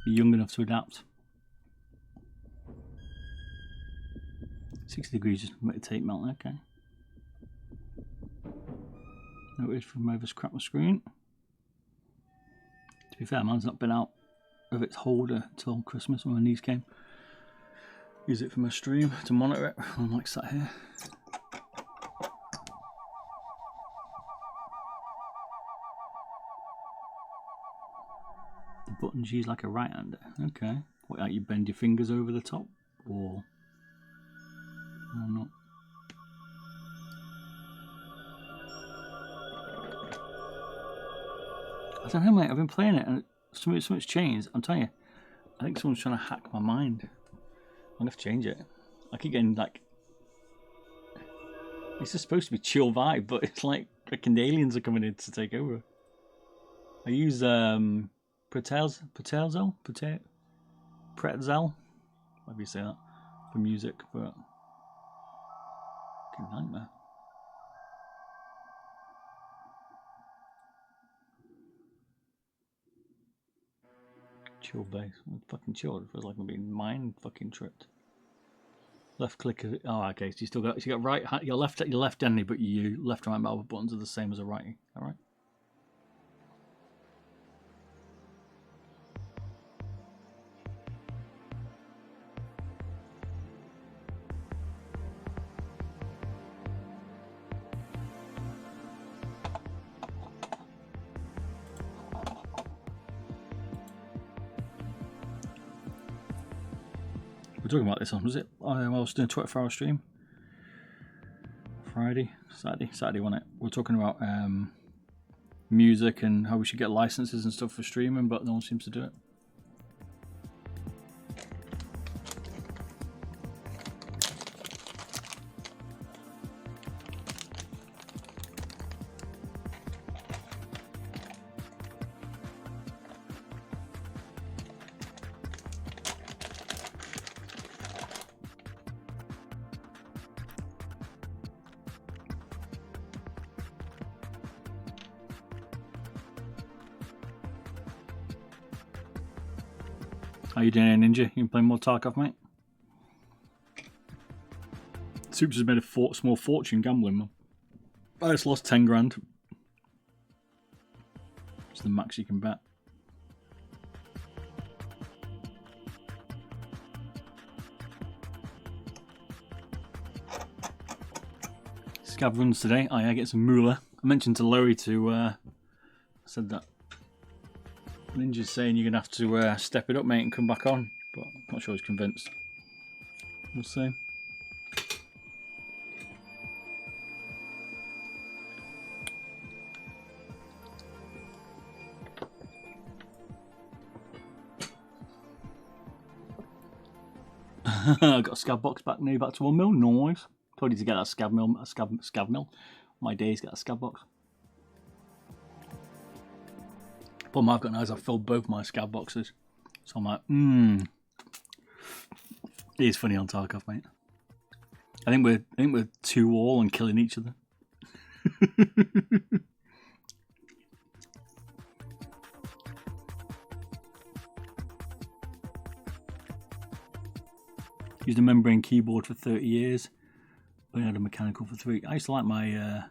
Be young enough to adapt. 60 degrees, just meditate melt, okay. Notice from over crack my screen. To be fair, mine's not been out of its holder till Christmas when my niece came. Use it for my stream to monitor it. I'm like sat here. The button's used like a right-hander. Okay. What, like you bend your fingers over the top? Or not? I don't know, mate. I've been playing it and something's changed. I'm telling you. I think someone's trying to hack my mind. I'm gonna have to change it. I keep getting like, it's just supposed to be chill vibe, but it's like freaking aliens are coming in to take over. I use Pretzel, however you say that, for music, but fucking nightmare. Chill bass. I'm fucking chilled. It feels like I'm being mind fucking tripped. Left click. Oh, okay. So you got right. Your left-handed, but your left and right mouse buttons are the same as a righty. All right. We're talking about this on, was it? I was doing a 24-hour stream. Saturday, wasn't it? We're talking about music and how we should get licenses and stuff for streaming, but no one seems to do it. How you doing, Ninja? You can play more Tarkov, mate? Supes has made a small fortune gambling, man. I just lost 10 grand. It's the max you can bet. Scav runs today. Oh yeah, get some moolah. I mentioned to Larry to said that Ninja's saying you're gonna have to step it up, mate, and come back on, but I'm not sure he's convinced. We'll see. I got a scab box back now, back to 1 mil. Nice. Told you to get that scab mill. My days get a scab box. Problem I've got now is I've filled both my scab boxes. So I'm like, It is funny on Tarkov, mate. I think we're 2-all and killing each other. Used a membrane keyboard for 30 years. But I had a mechanical for 3. I used to like my I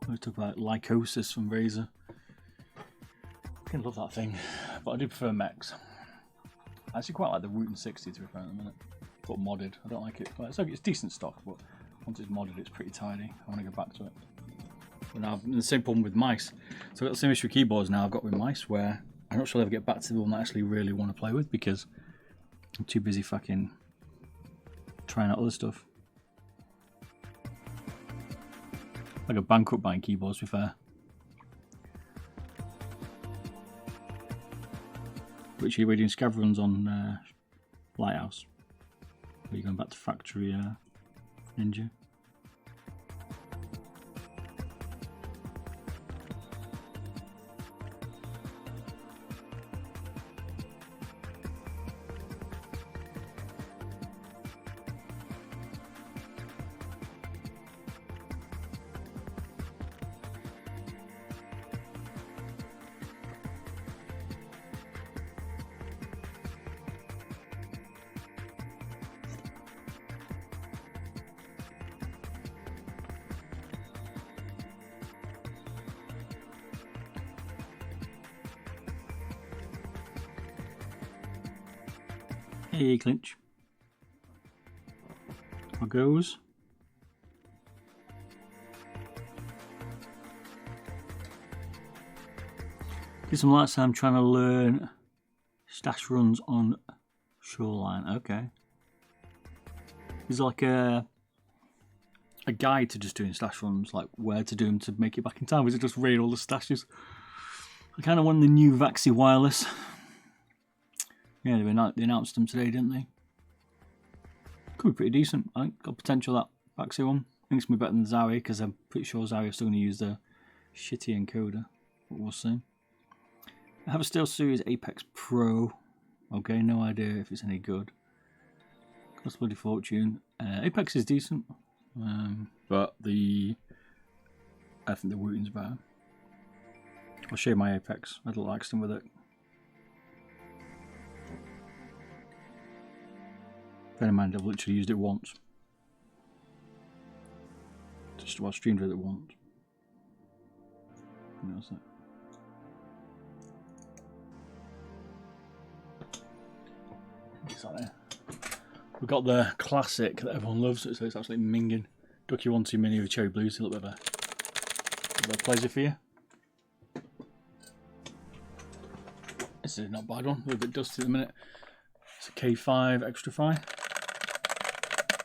always talk about Lycosis from Razer. I love that thing, but I do prefer mechs. I actually quite like the Root and 60 to be fair at the minute, but modded. I don't like it. It's decent stock, but once it's modded, it's pretty tidy. I want to go back to it. But now, the same problem with mice. So I've got the same issue with keyboards now I've got with mice, where I'm not sure I'll ever get back to the one I actually really want to play with because I'm too busy fucking trying out other stuff. I got bankrupt buying keyboards, to be fair. Which are you doing scav runs on Lighthouse? Or are you going back to factory Ninja? Hey, clinch. What goes? Did some last time trying to learn stash runs on Shoreline. Okay. There's like a guide to just doing stash runs, like where to do them to make it back in time. Was it just raid all the stashes? I kind of want the new Vaxi wireless. Yeah, they announced them today, didn't they? Could be pretty decent. I think got potential, that Vaxi one. I think it's going to be better than Zowie, because I'm pretty sure Zowie are still going to use the shitty encoder. But we'll see. I have a Steel Series Apex Pro. Okay, no idea if it's any good. Cost bloody fortune. Apex is decent, but I think the Wooten's better. I'll show you my Apex. I had a little accident with it. Bear in mind, I've literally used it once. Just about streamed with it once. And that's it. We've got the classic that everyone loves, so it's absolutely minging. Ducky 1-2 Mini with cherry blues, a little bit of a pleasure for you. This is not a bad one, a little bit dusty at the minute. It's a K5 Extra Fi. A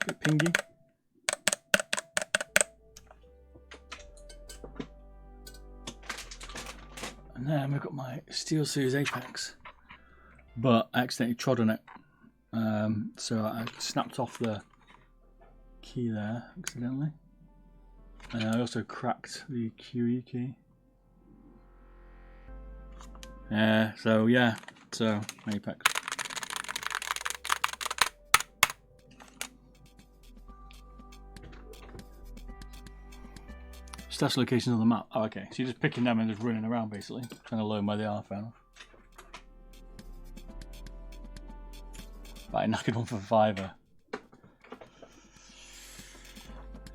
bit pingy. And then we've got my Steel Series Apex, but I accidentally trod on it. So I snapped off the key there accidentally, and I also cracked the QE key. So Apex. Stash locations on the map. Oh, okay. So you're just picking them and just running around basically, trying to learn where they are. Fair enough. Right, knackered one for $5.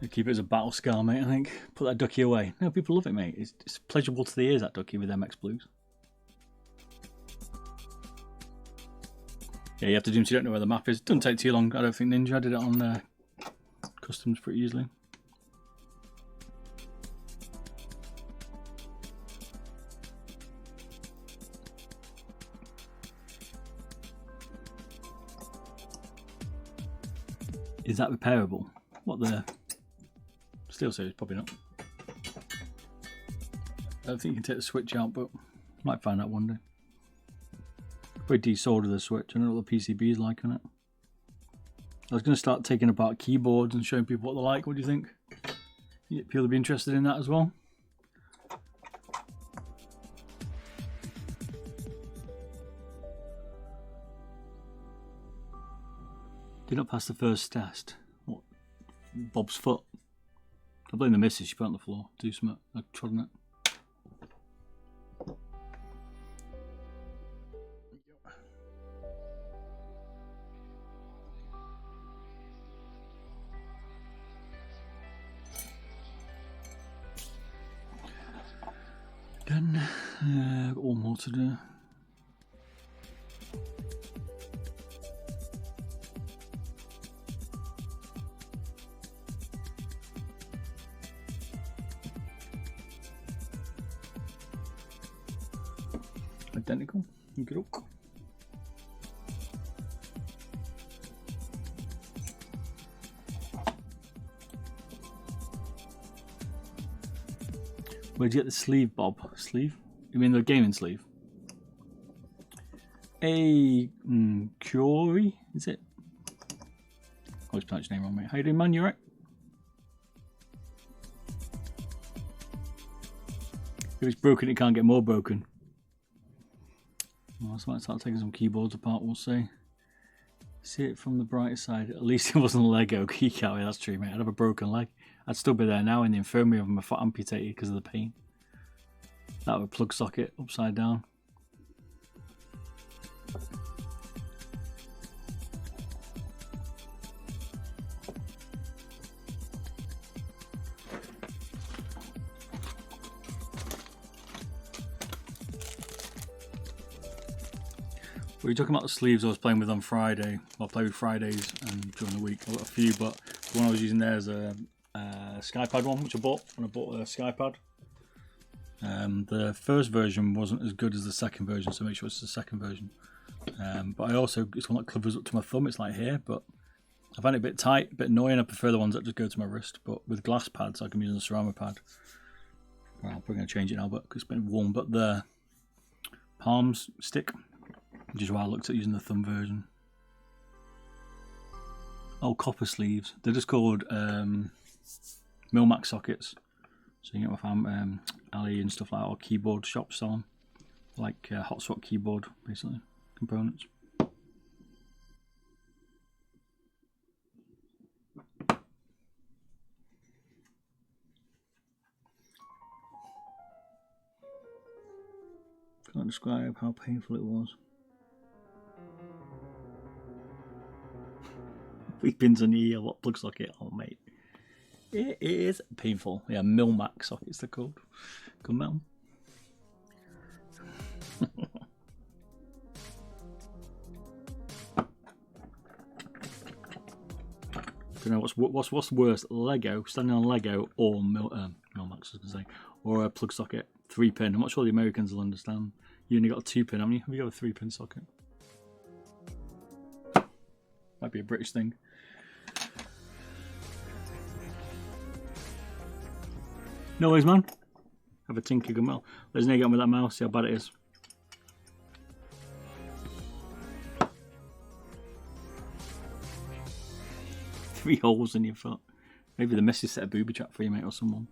You keep it as a battle scar, mate, I think. Put that ducky away. No, people love it, mate. It's pleasurable to the ears, that ducky with MX Blues. Yeah, you have to do them so you don't know where the map is. It doesn't take too long, I don't think, Ninja. I did it on customs pretty easily. Is that repairable? What, the Steel Series? Probably not. I don't think you can take the switch out, but might find out one day. Probably desolder the switch. I don't know what the PCB is like on it. I was going to start taking apart keyboards and showing people what they're like. What do you think? People would be interested in that as well. Did not pass the first test. What? Bob's foot. I blame the missus. She put it on the floor. Too smart. I trod on it. Done. Got one more to do. Identical. Good look. Where'd you get the sleeve, Bob? Sleeve? You mean the gaming sleeve? Curry, is it? I always pronounce your name wrong, mate. How you doing, man? You alright? If it's broken, it can't get more broken. Well, I might start taking some keyboards apart, we'll see. See it from the bright side. At least it wasn't a Lego keycap. Yeah, that's true, mate. I'd have a broken leg. I'd still be there now in the infirmary with my foot amputated because of the pain. That would plug socket upside down. Were you talking about the sleeves I was playing with on Friday? Well, I play with Fridays and during the week. I've got a few, but the one I was using there is a SkyPad one, which I bought when I bought a SkyPad. The first version wasn't as good as the second version, so make sure it's the second version. But I also, it's one that covers up to my thumb, it's like here, but I find it a bit tight, a bit annoying. I prefer the ones that just go to my wrist, but with glass pads, like I'm using a ceramic pad. Well, I'm probably going to change it now, but it's been warm. But the palms stick, which is why I looked at using the thumb version. Oh, copper sleeves. They're just called Milmac sockets. So you can get my Ali and stuff like that, or keyboard shops selling, like hot swap keyboard, basically, components. Can't describe how painful it was. 3 pins on your ear, what plug socket? Oh mate, it is painful. Yeah, Milmac sockets they're called. Good Mel. Don't know what's worse, Lego, standing on Lego, or Milmac, I was gonna say, or a plug socket, 3 pin. I'm not sure the Americans will understand. You only got a 2 pin, haven't you? Have you got a 3 pin socket? Might be a British thing. No worries, man. Have a tinker, good Mel. Let's get on with that mouse, see how bad it is. Three holes in your foot. Maybe the missus set a booby trap for you, mate, or someone.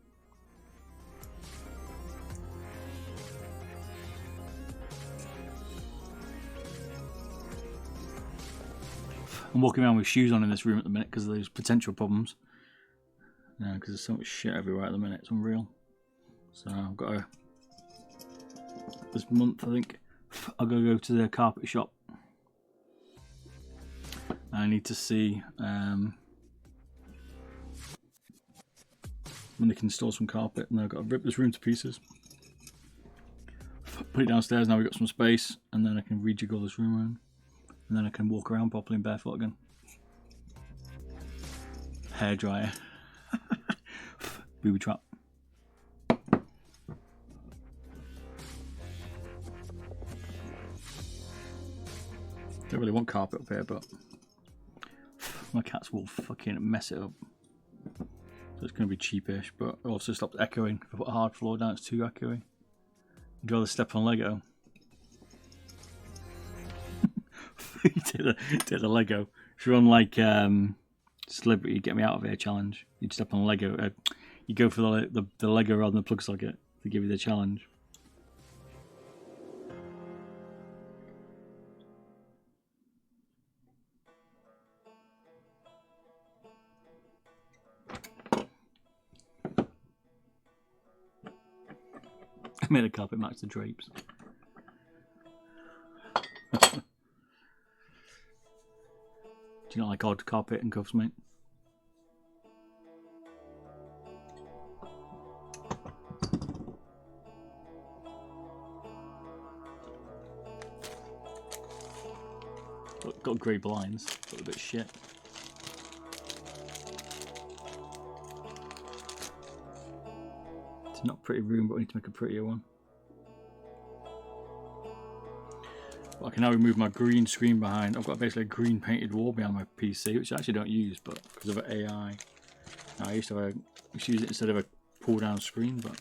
I'm walking around with shoes on in this room at the minute because of those potential problems. Yeah, because there's so much shit everywhere at the minute, it's unreal. So I've got to, this month I think, I'll go to the carpet shop. I need to see when they can install some carpet, and I've got to rip this room to pieces. Put it downstairs, now we've got some space, and then I can rejiggle this room around. And then I can walk around properly and barefoot again. Hairdryer. Booby trap. Don't really want carpet up here, but my cats will fucking mess it up. So it's going to be cheapish, but it also stops echoing. If I put a hard floor down, it's too echoey. You'd rather step on Lego. You take the Lego. If you're on like Celebrity Get Me Out of Here challenge, you'd step on Lego. You go for the Lego rather than the plug socket to give you the challenge. I made a carpet match the drapes. Do you not like odd carpet and cuffs, mate? Got grey blinds, got a bit shit. It's not a pretty room, but we need to make a prettier one. But I can now remove my green screen behind. I've got basically a green painted wall behind my PC, which I actually don't use, but because of AI. Now, I used to use it instead of a pull down screen, but